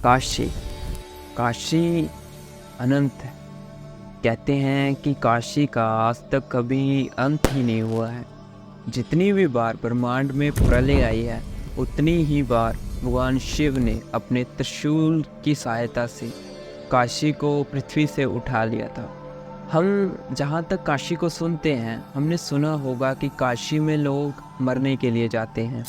काशी। काशी अनंत है। कहते हैं कि काशी का आज तक कभी अंत ही नहीं हुआ है। जितनी भी बार ब्रह्मांड में प्रलय आई है, उतनी ही बार भगवान शिव ने अपने त्रिशूल की सहायता से काशी को पृथ्वी से उठा लिया था। हम जहाँ तक काशी को सुनते हैं, हमने सुना होगा कि काशी में लोग मरने के लिए जाते हैं।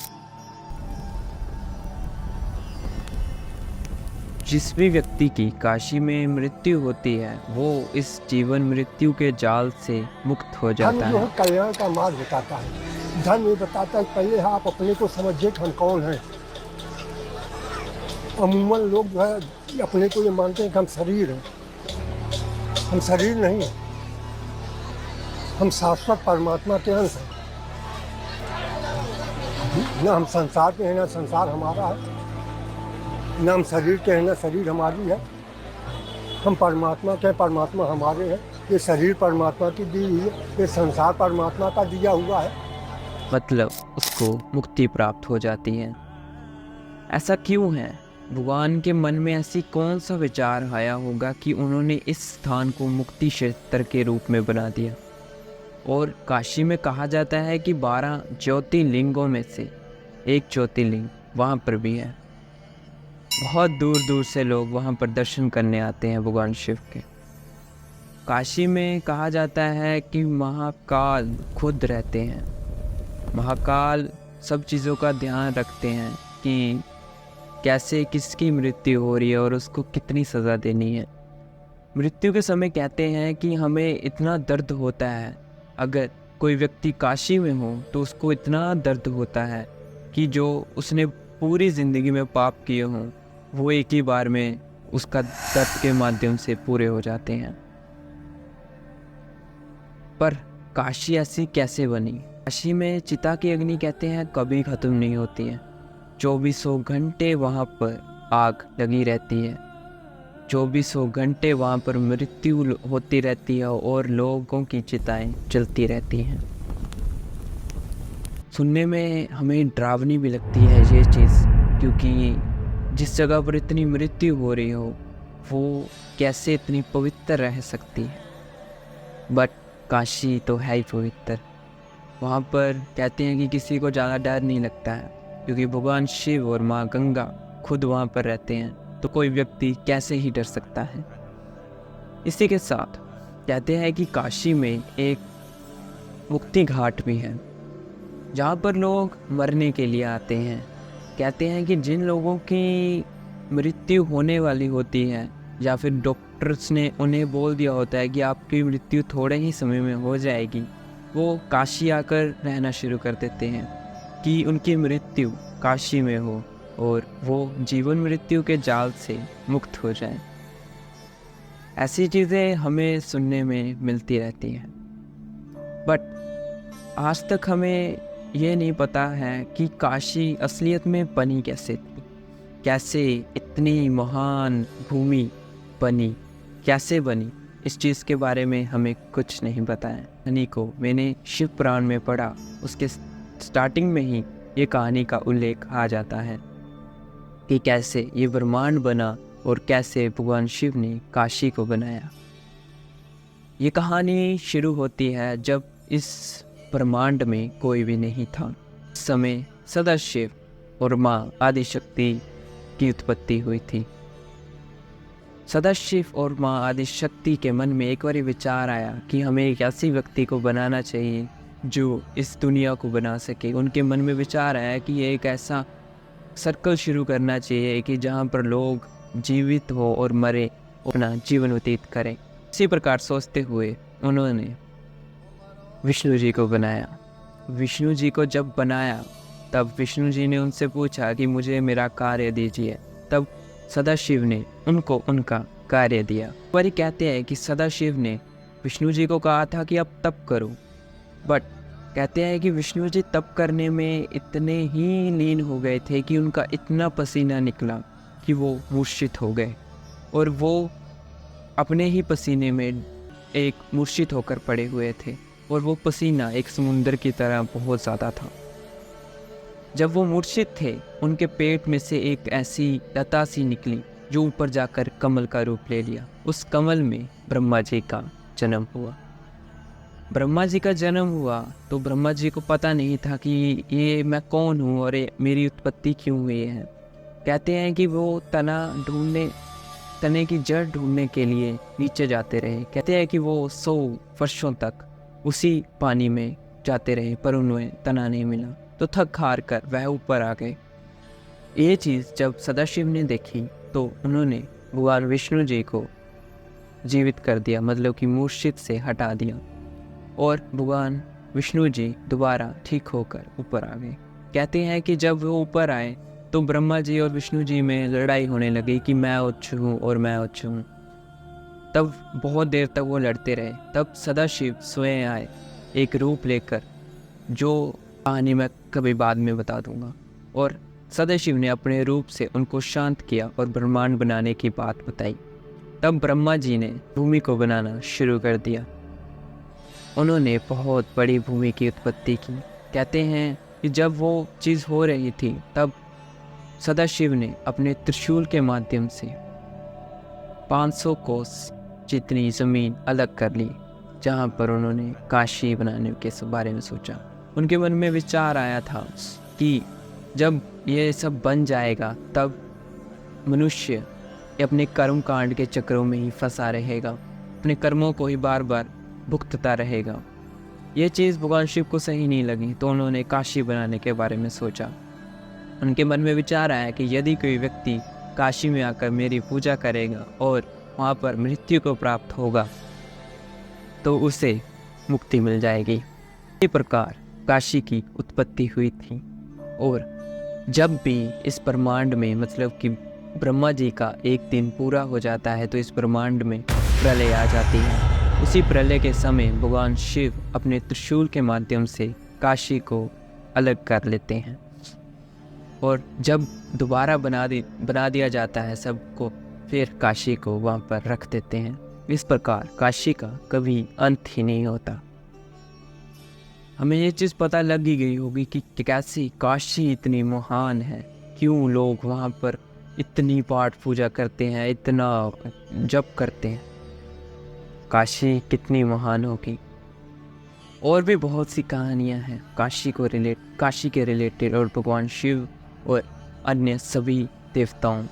जिस भी व्यक्ति की काशी में मृत्यु होती है, वो इस जीवन मृत्यु के जाल से मुक्त हो जाता जो है। है कल्याण का मार्ग बताता है। धर्म ये बताता है पहले आप अपने को समझिए कि हम कौन हैं। अमूमन लोग जो है अपने को ये मानते हैं कि हम शरीर हैं। हम शरीर नहीं हैं, हम शाश्वत परमात्मा के अंश हैं। न हम संसार के हैं, न संसार हमारा है, न हम शरीर के हैं, न शरीर हमारी है। हम परमात्मा के, परमात्मा हमारे हैं। ये शरीर परमात्मा की दी हुई है, ये संसार परमात्मा का दिया हुआ है। मतलब उसको मुक्ति प्राप्त हो जाती है। ऐसा क्यों है? भगवान के मन में ऐसी कौन सा विचार आया होगा कि उन्होंने इस स्थान को मुक्ति क्षेत्र के रूप में बना दिया। और काशी में कहा जाता है कि 12 ज्योतिर्लिंगों में से एक ज्योतिर्लिंग वहाँ पर भी है। बहुत दूर दूर से लोग वहाँ पर दर्शन करने आते हैं भगवान शिव के। काशी में कहा जाता है कि महाकाल खुद रहते हैं। महाकाल सब चीज़ों का ध्यान रखते हैं कि कैसे किसकी मृत्यु हो रही है और उसको कितनी सज़ा देनी है। मृत्यु के समय कहते हैं कि हमें इतना दर्द होता है, अगर कोई व्यक्ति काशी में हो तो उसको इतना दर्द होता है कि जो उसने पूरी ज़िंदगी में पाप किए हों, वो एक ही बार में उसका दर्द के माध्यम से पूरे हो जाते हैं। पर काशी ऐसी कैसे बनी? काशी में चिता की अग्नि कहते हैं कभी ख़त्म नहीं होती है। 2400 घंटे वहाँ पर आग लगी रहती है। 2400 घंटे वहाँ पर मृत्यु होती रहती है और लोगों की चिताएं जलती रहती हैं। सुनने में हमें डरावनी भी लगती है ये चीज़, क्योंकि जिस जगह पर इतनी मृत्यु हो रही हो, वो कैसे इतनी पवित्र रह सकती है। बट काशी तो है ही पवित्र। वहाँ पर कहते हैं कि किसी को ज़्यादा डर नहीं लगता है, क्योंकि भगवान शिव और माँ गंगा खुद वहाँ पर रहते हैं, तो कोई व्यक्ति कैसे ही डर सकता है। इसी के साथ कहते हैं कि काशी में एक मुक्ति घाट भी है, जहाँ पर लोग मरने के लिए आते हैं। कहते हैं कि जिन लोगों की मृत्यु होने वाली होती है, या फिर डॉक्टर्स ने उन्हें बोल दिया होता है कि आपकी मृत्यु थोड़े ही समय में हो जाएगी, वो काशी आकर रहना शुरू कर देते हैं कि उनकी मृत्यु काशी में हो और वो जीवन मृत्यु के जाल से मुक्त हो जाए। ऐसी चीज़ें हमें सुनने में मिलती रहती हैं। बट आज तक हमें ये नहीं पता है कि काशी असलियत में बनी कैसे थी, कैसे इतनी महान भूमि बनी, कैसे बनी। इस चीज़ के बारे में हमें कुछ नहीं पता है। कहानी को मैंने शिव पुराण में पढ़ा, उसके स्टार्टिंग में ही ये कहानी का उल्लेख आ जाता है कि कैसे ये ब्रह्मांड बना और कैसे भगवान शिव ने काशी को बनाया। ये कहानी शुरू होती है जब इस ब्रह्मांड में कोई भी नहीं था। उस समय सदाशिव और माँ आदिशक्ति की उत्पत्ति हुई थी। सदाशिव और माँ आदिशक्ति के मन में एक बार विचार आया कि हमें एक ऐसी व्यक्ति को बनाना चाहिए जो इस दुनिया को बना सके। उनके मन में विचार आया कि ये एक ऐसा सर्कल शुरू करना चाहिए कि जहाँ पर लोग जीवित हो और मरे, अपना जीवन व्यतीत करें। इसी प्रकार सोचते हुए उन्होंने विष्णु जी को बनाया। विष्णु जी को जब बनाया, तब विष्णु जी ने उनसे पूछा कि मुझे मेरा कार्य दीजिए। तब सदाशिव ने उनको उनका कार्य दिया। पर कहते हैं कि सदाशिव ने विष्णु जी को कहा था कि अब तप करो, बट कहते हैं कि विष्णु जी तप करने में इतने ही लीन हो गए थे कि उनका इतना पसीना निकला कि वो मूर्छित हो गए, और वो अपने ही पसीने में एक मूर्छित होकर पड़े हुए थे, और वो पसीना एक समुंदर की तरह बहुत ज़्यादा था। जब वो मूर्छित थे, उनके पेट में से एक ऐसी लता सी निकली जो ऊपर जाकर कमल का रूप ले लिया। उस कमल में ब्रह्मा जी का जन्म हुआ। ब्रह्मा जी का जन्म हुआ तो ब्रह्मा जी को पता नहीं था कि ये मैं कौन हूँ और ये मेरी उत्पत्ति क्यों हुई है। कहते हैं कि वो तने की जड़ ढूंढने के लिए नीचे जाते रहे। कहते हैं कि वो 100 वर्षों तक उसी पानी में जाते रहे पर उन्हें तना नहीं मिला, तो थक हार कर वह ऊपर आ गए। ये चीज़ जब सदाशिव ने देखी तो उन्होंने भगवान विष्णु जी को जीवित कर दिया, मतलब कि मूर्छित से हटा दिया, और भगवान विष्णु जी दोबारा ठीक होकर ऊपर आ गए। कहते हैं कि जब वो ऊपर आए तो ब्रह्मा जी और विष्णु जी में लड़ाई होने लगी कि मैं उच्च हूँ और मैं उच्च हूँ। तब बहुत देर तक वो लड़ते रहे। तब सदाशिव स्वयं आए एक रूप लेकर, जो कहानी मैं कभी बाद में बता दूंगा, और सदाशिव ने अपने रूप से उनको शांत किया और ब्रह्मांड बनाने की बात बताई। तब ब्रह्मा जी ने भूमि को बनाना शुरू कर दिया। उन्होंने बहुत बड़ी भूमि की उत्पत्ति की। कहते हैं कि जब वो चीज़ हो रही थी तब सदाशिव ने अपने त्रिशूल के माध्यम से 500 कोस जितनी ज़मीन अलग कर ली, जहाँ पर उन्होंने काशी बनाने के बारे में सोचा। उनके मन में विचार आया था कि जब ये सब बन जाएगा तब मनुष्य अपने कर्म कांड के चक्रों में ही फंसा रहेगा, अपने कर्मों को ही बार बार भुगतता रहेगा। ये चीज़ भगवान शिव को सही नहीं लगी, तो उन्होंने काशी बनाने के बारे में सोचा। उनके मन में विचार आया कि यदि कोई व्यक्ति काशी में आकर मेरी पूजा करेगा और वहाँ पर मृत्यु को प्राप्त होगा तो उसे मुक्ति मिल जाएगी। इसी प्रकार काशी की उत्पत्ति हुई थी। और जब भी इस ब्रह्मांड में, मतलब कि ब्रह्मा जी का एक दिन पूरा हो जाता है, तो इस ब्रह्मांड में प्रलय आ जाती है। उसी प्रलय के समय भगवान शिव अपने त्रिशूल के माध्यम से काशी को अलग कर लेते हैं, और जब दोबारा बना दिया जाता है सबको, फिर काशी को वहाँ पर रख देते हैं। इस प्रकार काशी का कभी अंत ही नहीं होता। हमें ये चीज़ पता लग ही गई होगी कि कैसी काशी इतनी महान है, क्यों लोग वहाँ पर इतनी पाठ पूजा करते हैं, इतना जप करते हैं। काशी कितनी महान होगी। और भी बहुत सी कहानियाँ हैं काशी के रिलेटेड, और भगवान शिव और अन्य सभी देवताओं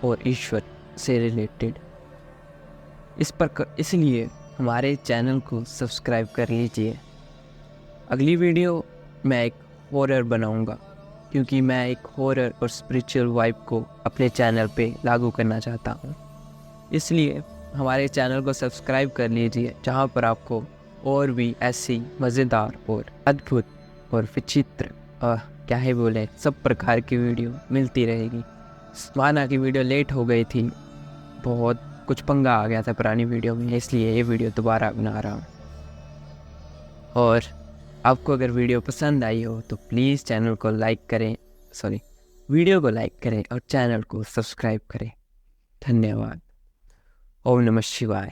और ईश्वर से रिलेटेड। इसलिए हमारे चैनल को सब्सक्राइब कर लीजिए। अगली वीडियो मैं एक हॉरर बनाऊंगा, क्योंकि मैं एक हॉरर और स्पिरिचुअल वाइब को अपने चैनल पे लागू करना चाहता हूँ। इसलिए हमारे चैनल को सब्सक्राइब कर लीजिए, जहाँ पर आपको और भी ऐसी मज़ेदार और अद्भुत और विचित्र क्या ही बोले, सब प्रकार की वीडियो मिलती रहेगी। माना कि वीडियो लेट हो गई थी, बहुत कुछ पंगा आ गया था पुरानी वीडियो में, इसलिए ये वीडियो दोबारा बना रहा हूँ। और आपको अगर वीडियो पसंद आई हो तो प्लीज़ वीडियो को लाइक करें और चैनल को सब्सक्राइब करें। धन्यवाद। ओम नमः शिवाय।